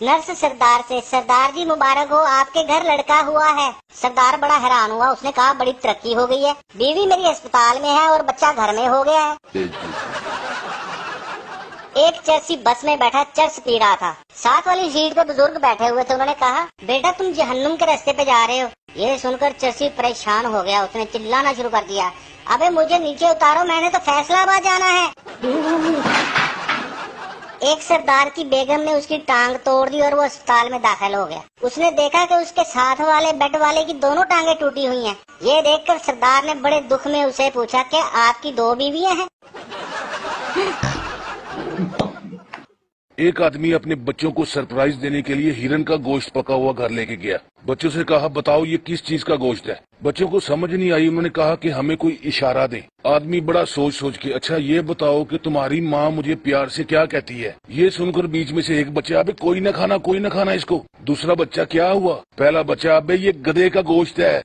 Nurse सरदार से, सरदार जी मुबारक हो, आपके घर लड़का हुआ है। सरदार बड़ा हैरान हुआ, उसने कहा बड़ी तरक्की हो गई है, बीवी मेरी अस्पताल में है और बच्चा घर में हो गया है। एक चर्सी बस में बैठा चर्स पी रहा था। साथ वाली सीट पे बुजुर्ग बैठे हुए थे। उन्होंने कहा, बेटा तुम जहन्नुम के रास्ते पे जा रहे हो। ये सुनकर चर्सी परेशान हो गया, उसने चिल्लाना शुरू कर दिया, अबे मुझे नीचे उतारो, मैंने तो फैसलाबाद जाना है। एक सरदार की बेगम ने उसकी टांग तोड़ दी और वो अस्पताल में दाखिल हो गया। उसने देखा कि उसके साथ वाले बेड वाले की दोनों टांगे टूटी हुई हैं। ये देखकर सरदार ने बड़े दुख में उसे पूछा, क्या आपकी 2 बीवियां हैं? एक आदमी अपने बच्चों को सरप्राइज देने के लिए हिरन का गोश्त पका हुआ घर लेके गया। बच्चों से कहा, बताओ ये किस चीज का गोश्त है? बच्चों को समझ नहीं आई। उन्होंने कहा कि हमें कोई इशारा दे। आदमी बड़ा सोच सोच के, अच्छा ये बताओ कि तुम्हारी माँ मुझे प्यार से क्या कहती है? ये सुनकर बीच में से एक बच्चा, अबे कोई न खाना इसको। दूसरा बच्चा, क्या हुआ? पहला बच्चा, अबे ये गधे का गोश्त है।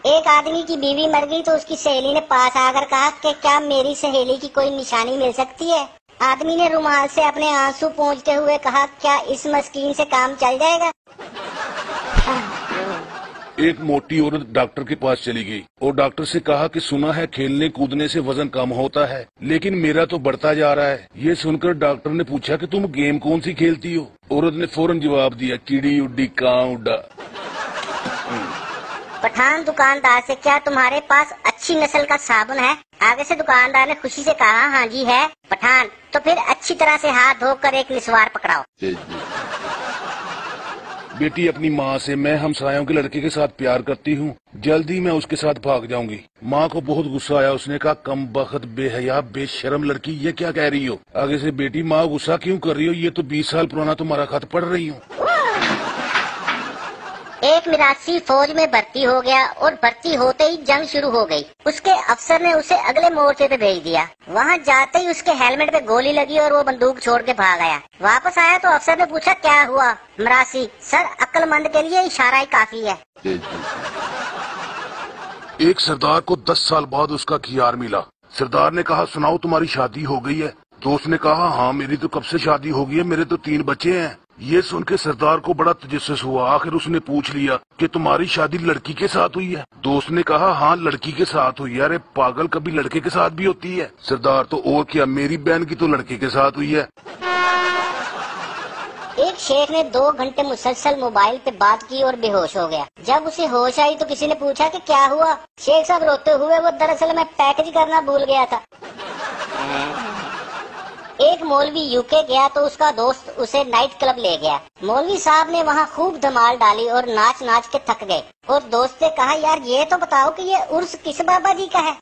एक आदमी की बीवी मर गई तो उसकी सहेली ने पास आकर कहा कि क्या मेरी सहेली की कोई निशानी मिल सकती है? आदमी ने रुमाल से अपने आंसू पोंछते हुए कहा, क्या इस मस्कीन से काम चल जाएगा? एक मोटी औरत डॉक्टर के पास चली गई और डॉक्टर से कहा कि सुना है खेलने कूदने से वजन कम होता है, लेकिन मेरा तो बढ़ता जा रहा है। ये सुनकर डॉक्टर ने पूछा कि तुम गेम कौन सी खेलती हो? औरत ने फौरन जवाब दिया, चिड़ी उड्डी कां उड्डा। पठान दुकानदार से, क्या तुम्हारे पास अच्छी नस्ल का साबुन है? आगे से दुकानदार ने खुशी से कहा, हाँ जी है। पठान, तो फिर अच्छी तरह से हाथ धोकर एक निस्वार पकड़ाओ। बेटी अपनी माँ से, मैं हमसायों के लड़के के साथ प्यार करती हूँ, जल्दी मैं उसके साथ भाग जाऊंगी। माँ को बहुत गुस्सा आया। उसने कहा, कम बख्त, बेहया, बेशरम लड़की, ये क्या कह रही हो? आगे से, बेटी माँ गुस्सा क्यों कर रही हो? ये तो 20 साल पुराना तुम्हारा खत पढ़ रही हूँ। एक मिरासी फौज में भर्ती हो गया और भर्ती होते ही जंग शुरू हो गई। उसके अफसर ने उसे अगले मोर्चे पे भेज दिया। वहाँ जाते ही उसके हेलमेट पे गोली लगी और वो बंदूक छोड़ के भाग आया। वापस आया तो अफसर ने पूछा, क्या हुआ? मिरासी, सर अक्लमंद के लिए इशारा ही काफी है। एक सरदार को 10 साल बाद उसका खियार मिला। सरदार ने कहा, सुनाओ तुम्हारी शादी हो गई है? तो उसने कहा, हाँ मेरी तो कब से शादी हो गई है, मेरे तो 3 बच्चे हैं। ये सुन के सरदार को बड़ा तजस्सुस हुआ। आखिर उसने पूछ लिया कि तुम्हारी शादी लड़की के साथ हुई है? दोस्त ने कहा, हाँ लड़की के साथ हुई है। अरे पागल, कभी लड़के के साथ भी होती है? सरदार, तो और क्या, मेरी बहन की तो लड़के के साथ हुई है। एक शेख ने 2 घंटे मुसलसल मोबाइल पे बात की और बेहोश हो गया। जब उसे होश आई तो किसी ने पूछा कि क्या हुआ? शेख साहब रोते हुए, वो दरअसल मैं पैकेज करना भूल गया था। एक मौलवी यूके गया तो उसका दोस्त उसे नाइट क्लब ले गया। मौलवी साहब ने वहाँ खूब धमाल डाली और नाच नाच के थक गए। और दोस्त से कहा, यार ये तो बताओ कि ये उर्स किस बाबा जी का है?